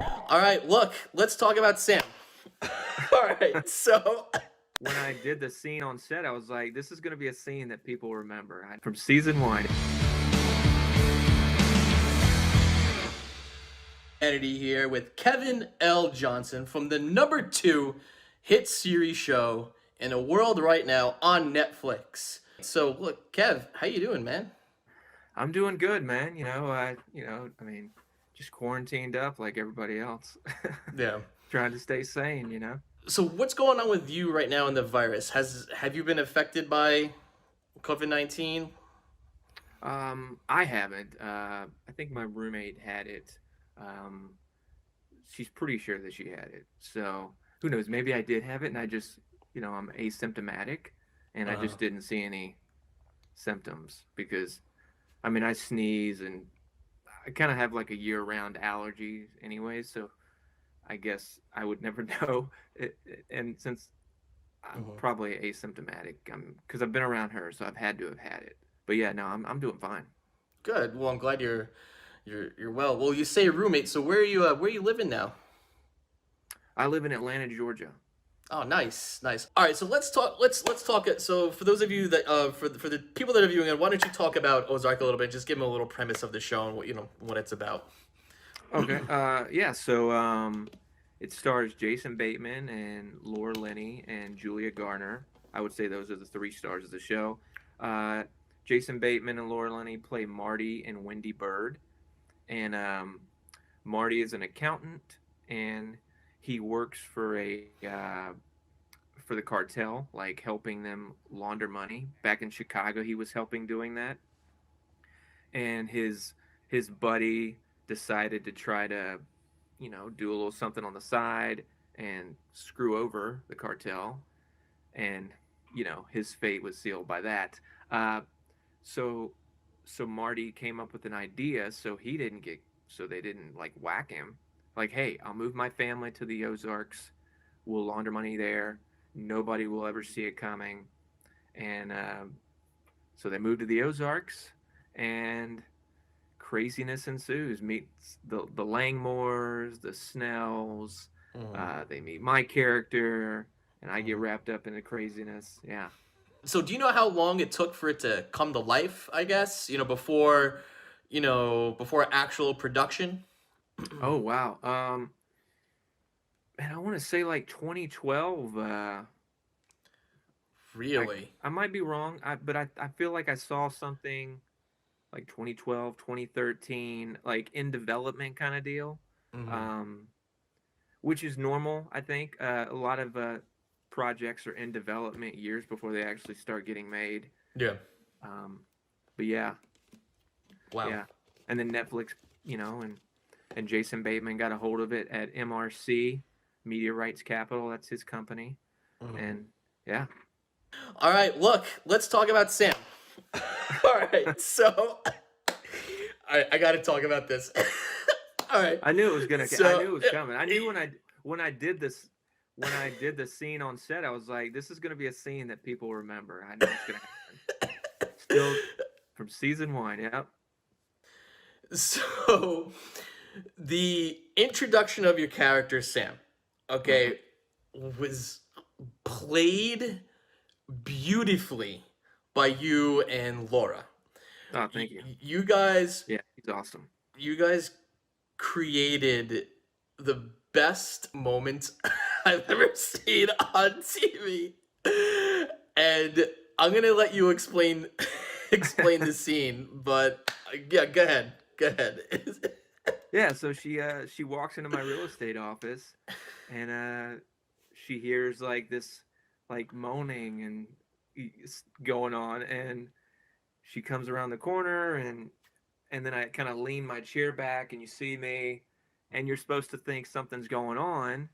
All right, look, let's talk about Sam. All right, so When I did the scene on set, I was like, "This is gonna be a scene that people remember." From season 1. Kennedy here with Kevin L. Johnson from the number 2 hit series show in the world right now on Netflix. So, look, Kev, how you doing, man? I'm doing good, man. I mean, just quarantined up like everybody else. Yeah. Trying to stay sane. So, what's going on with you right now in the virus? Have you been affected by COVID-19? I haven't. I think my roommate had it. Um, she's pretty sure that she had it. So who knows? Maybe I did have it, and I'm asymptomatic, and I Uh, just didn't see any symptoms because, I mean, I sneeze and I kind of have like a year-round allergy anyway. So I guess I would never know. And since I'm mhm. probably asymptomatic, because I've been around her, so I've had to have had it. But yeah, no, I'm doing fine. Good. Well, I'm glad you're well. Well, you say roommate. So where are you living now? I live in Atlanta, Georgia. Oh, nice, nice. All right, so let's talk it. So for those of you that for the people that are viewing it, why don't you talk about Ozark a little bit? Just give them a little premise of the show and what it's about. Okay. Yeah. So it stars Jason Bateman and Laura Linney and Julia Garner. I would say those are the three stars of the show. Uh, Jason Bateman and Laura Linney play Marty and Wendy Bird, and Marty is an accountant, and he works for the cartel, like helping them launder money. Back in Chicago, he was helping doing that, and his buddy decided to try to, do a little something on the side and screw over the cartel, and his fate was sealed by that. Uh, so so Marty came up with an idea so they didn't like whack him. Like, hey, I'll move my family to the Ozarks. We'll launder money there. Nobody will ever see it coming. And so they moved to the Ozarks, and craziness ensues. Meets the Langmores, the Snells. Mhm, They meet my character, and I get mhm. wrapped up in the craziness. Yeah. So do you know how long it took for it to come to life? I guess before actual production. Oh wow. Man, I want to say like 2012. I Really? I might be wrong. But I feel like I saw something like 2012, 2013, like in development kind of deal. Hmm. Um, which is normal, I think. A lot of projects are in development years before they actually start getting made. Yeah. Um, but yeah, Wow. yeah. And then Netflix, and Jason Bateman got a hold of it at MRC, Media Rights Capital. That's his company. Mhm. And yeah, All right, look, let's talk about Sam. All right, so I got to talk about this. All right, I knew it was gonna. I so knew it was coming. I knew when I did this when I did the scene on set, I was like, this is gonna be a scene that people remember. I know it's gonna happen. Still from season 1. Yep. so the introduction of your character Sam, Hmm. okay, was played beautifully by you and Laura. Oh, thank you. You guys, Yeah, he's awesome. you guys created the best moment I've ever seen on TV. And I'm gonna let you explain explain the scene, but yeah, go ahead. Go ahead. Yeah, so she walks into my real estate office, and she hears like this like moaning and going on, and she comes around the corner, and then I kind of lean my chair back, and you see me, and you're supposed to think something's going on,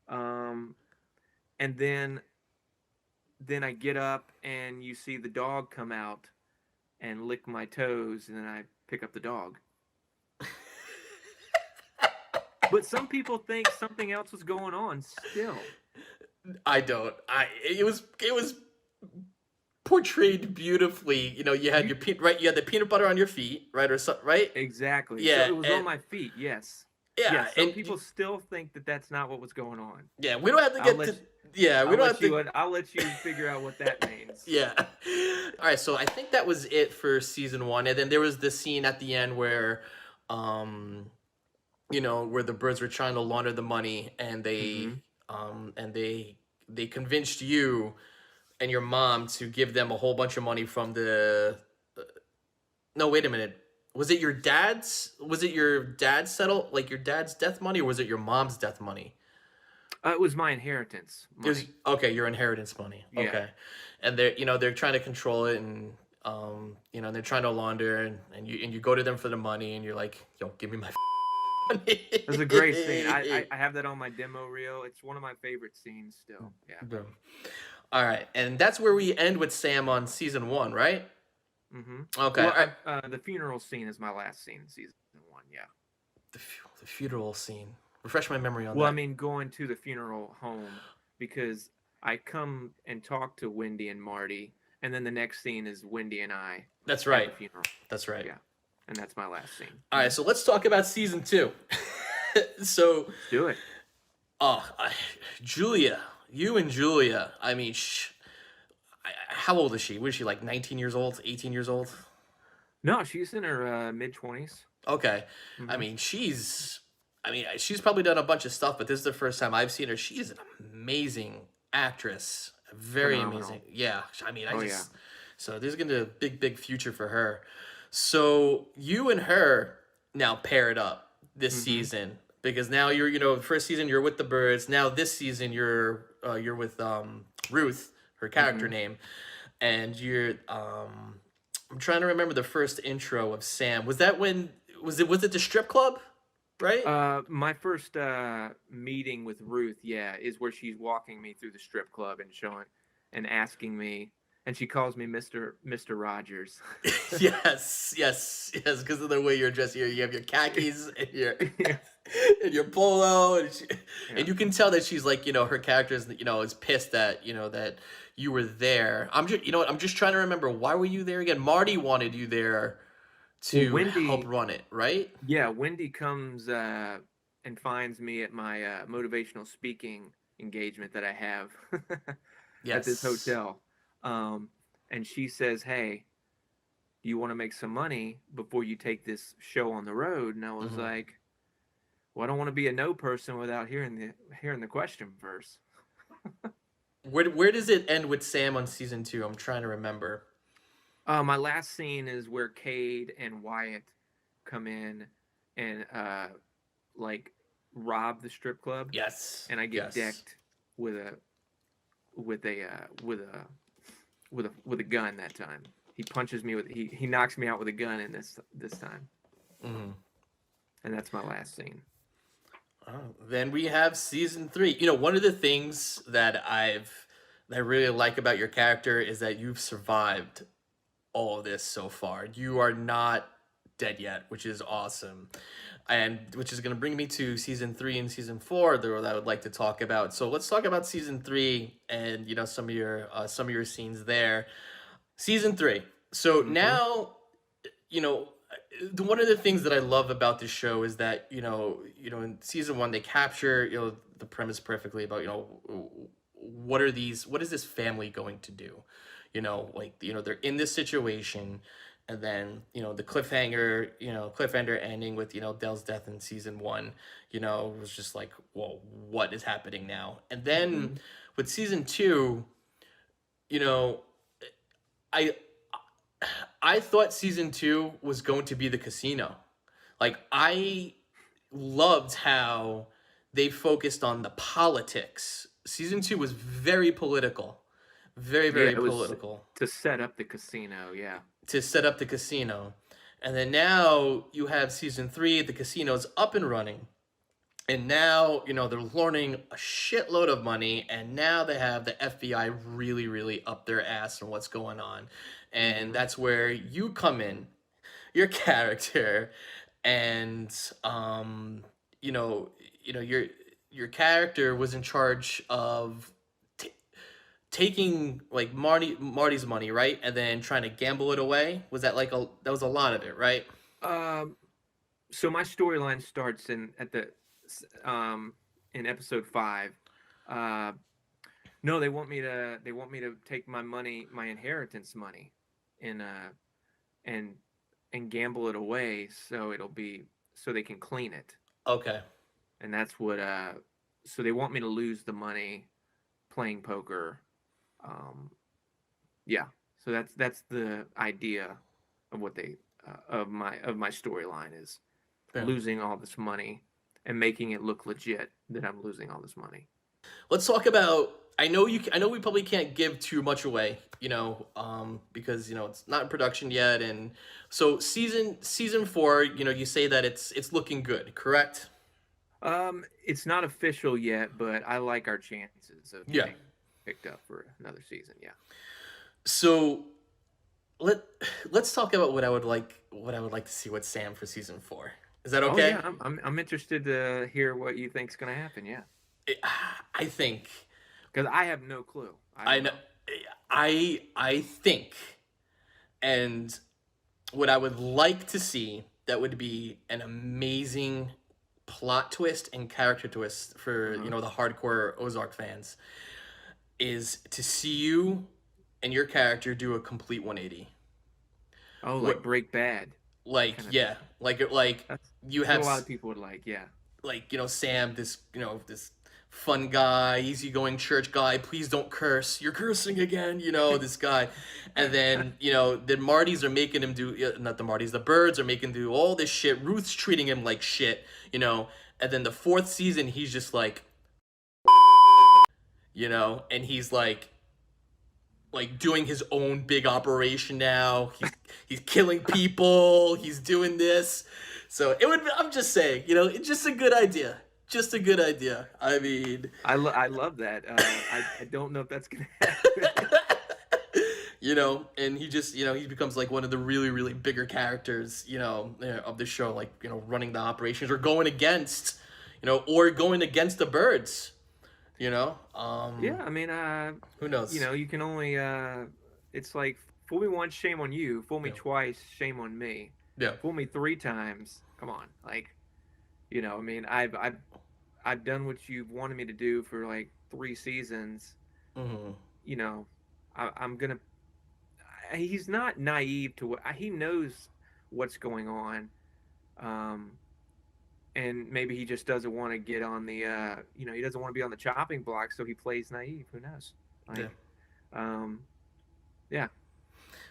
um, and then I get up, and you see the dog come out and lick my toes, and then I pick up the dog. But some people think something else was going on still. I don't. I it was portrayed beautifully. You had You your right. You had the peanut butter on your feet, right, or something, right? exactly. So Yeah, it was on and my feet. Yes. Yeah, Yeah, some people still think that that's not what was going on. yeah, we don't have to I'll get let to. Yeah, we don't have to. I'll let you figure out what that means. Yeah. All right, so I think that was it for season one, and then there was the scene at the end where, um, where the birds were trying to launder the money, and Mm-hmm. they convinced you and your mom to give them a whole bunch of money from the. No, wait a minute. Was it your dad's settle like your dad's death money, or was it your mom's death money? It was my inheritance It was money. okay, your inheritance money. Yeah. Okay. And they're trying to control it, and they're trying to launder, and you go to them for the money, and you're like, "Yo, give me my money." It was a great scene. I have that on my demo reel. It's one of my favorite scenes still. Yeah. Boom. All right. And that's where we end with Sam on season 1, right? Mm-hmm. Okay. Well, the funeral scene is my last scene in season one. Yeah. The funeral scene. Refresh my memory on Well, I that. mean, going to the funeral home because I come and talk to Wendy and Marty, and then the next scene is Wendy and I That's at the right. funeral. That's right. Yeah, and that's my last scene. All right, so let's talk about season 2. So, Let's do it. oh, Julia, you and Julia. I mean, how old is she? Was she like 19 years old, 18 years old? No, she's in her mid-20s. Okay. I Mm-hmm. mean, she's probably done a bunch of stuff, but this is the first time I've seen her. She is an amazing actress. Very Phenomenal. amazing. Yeah. I mean, Oh yeah. so there's going to be a big, big future for her. So you and her now paired up this Mm-hmm. season because now you're, first season you're with the birds. Now this season you're with Ruth, her character Mm-hmm. name, and I'm trying to remember the first intro of Sam. Was that when was it the strip club? Right? My first meeting with Ruth, yeah, is where she's walking me through the strip club and showing and asking me, and she calls me Mister Rogers. Yes, yes, yes. Because of the way you're dressed, you have your khakis and your Yeah, and your polo, yeah. and you can tell that she's like, her character is pissed that that you were there. I'm just trying to remember, why were you there again? Marty wanted you there Well, to help Wendy, run it, right? yeah, Wendy comes and finds me at my motivational speaking engagement that I have at this Yes. hotel, um, and she says, "Hey, do you want to make some money before you take this show on the road?" And I was Hmm. like, "Well, I don't want to be a no person without hearing the question first." Where does it end with Sam on season 2? I'm trying to remember. My last scene is where Cade and Wyatt come in and like rob the strip club, Yes. and I get Yes. decked with a with a with a gun that time. He punches me with he knocks me out with a gun in this time, Hmm. and that's my last scene. Oh, then we have season 3. One of the things that I really like about your character is that you've survived all of this so far. You are not dead yet, which is awesome. And which is going to bring me to season 3 and season 4 that I would like to talk about. So let's talk about season 3 and some of your scenes there. Season 3. So Mm-hmm. now, you know one of the things that I love about this show is that in season 1 they capture the premise perfectly about what is this family going to do, like they're in this situation, and then cliffhanger ending with Dell's death in season 1. Was just like, well, what is happening now? And then Mm-hmm. with season 2, you know I I thought season 2 was going to be the casino. Like, I loved how they focused on the politics. Season 2 was very political. Very, Yeah, very it was political to set up the casino. Yeah. to set up the casino. And then now you have season 3, the casino's up and running. And now, they're learning a shitload of money, and now they have the FBI really, really up their ass on what's going on. And Mm-hmm. that's where you come in, your character, and you know, your character was in charge of t- taking like Marty's money, right? And then trying to gamble it away. Was that that was a lot of it, right? Um, So my storyline starts in episode 5. Uh, no, they want me to take my money, my inheritance money, and and gamble it away so it'll be so they can clean it. Okay. And that's what so they want me to lose the money playing poker. Um, yeah. So that's the idea of what they of my storyline is Yeah. losing all this money and making it look legit that I'm losing all this money. Let's talk about. I know you. I know we probably can't give too much away, because it's not in production yet, and so season 4. You say that it's looking good, correct? It's not official yet, but I like our chances of Yeah. getting picked up for another season. Yeah. So let let's talk about what I would like to see with Sam for season 4. Is that Oh okay? yeah, I'm interested to hear what you think's gonna happen. Yeah, I I think because I have no clue. I I don't know know. I think, and what I would like to see that would be an amazing plot twist and character twist for Uh-huh. the hardcore Ozark fans is to see you and your character do a complete 180. Oh, like What Break Bad like kind of yeah, thing. like you That's what have a lot of people would like. Yeah. Sam, this fun guy, easygoing church guy. Please don't curse. You're cursing again. This guy, and then the Martys are making him do not the Martys, the Birds are making him do all this shit. Ruth's treating him like shit. And then the 4th season, he's just like, and he's like doing his own big operation now. He's killing people. He's doing this. So it would. I'm just saying, it's just a good idea. Just a good idea. I mean, I love that. I don't know if that's gonna happen. and he just, he becomes like one of the really, really bigger characters, of the show, like, running the operations or going against the Birds, you know. Yeah, I mean, Who knows? you can only it's like fool me once, shame on you. Fool me Yeah. twice, shame on me. Yeah. Fool me 3 times. Come on, like I mean, I've done what you've wanted me to do for like 3 seasons. Hmm. You know, I'm gonna. He's not naive to what he knows what's going on, um, and maybe he just doesn't want to get on the. He doesn't want to be on the chopping block, so he plays naive. Who knows? Yeah. Like, um, yeah.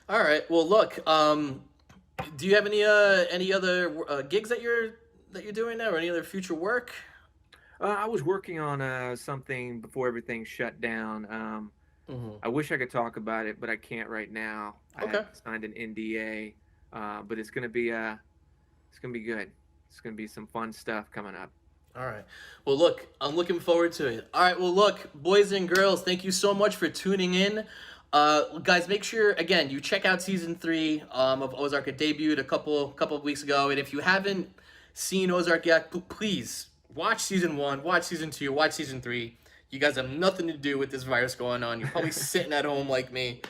All right. Well, look. Do you have any other gigs that you're doing now, or any other future work? I was working on something before everything shut down. Hmm. I wish I could talk about it, but I can't right now. I Okay. have signed an NDA, but it's gonna be good. It's gonna be some fun stuff coming up. All right. Well, look, I'm looking forward to it. All right. Well, look, boys and girls, thank you so much for tuning in. Guys, make sure again you check out season 3 of Ozark. It debuted a couple of weeks ago, and if you haven't seen Ozark yet, please watch season 1, watch season 2, watch season 3. You guys have nothing to do with this virus going on. You're probably sitting at home like me.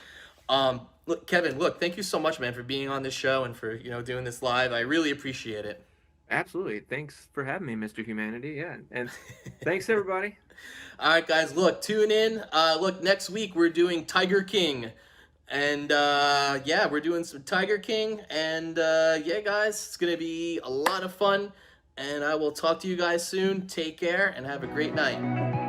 Look, Kevin, look, thank you so much, man, for being on this show and for doing this live. I really appreciate it. Absolutely. Thanks for having me, Mr. Humanity. Yeah, and thanks everybody. All right, guys, look, tune in. Look, next week we're doing Tiger King. And yeah, we're doing some Tiger King. And yeah, guys, it's going to be a lot of fun. And I will talk to you guys soon. Take care and have a great night.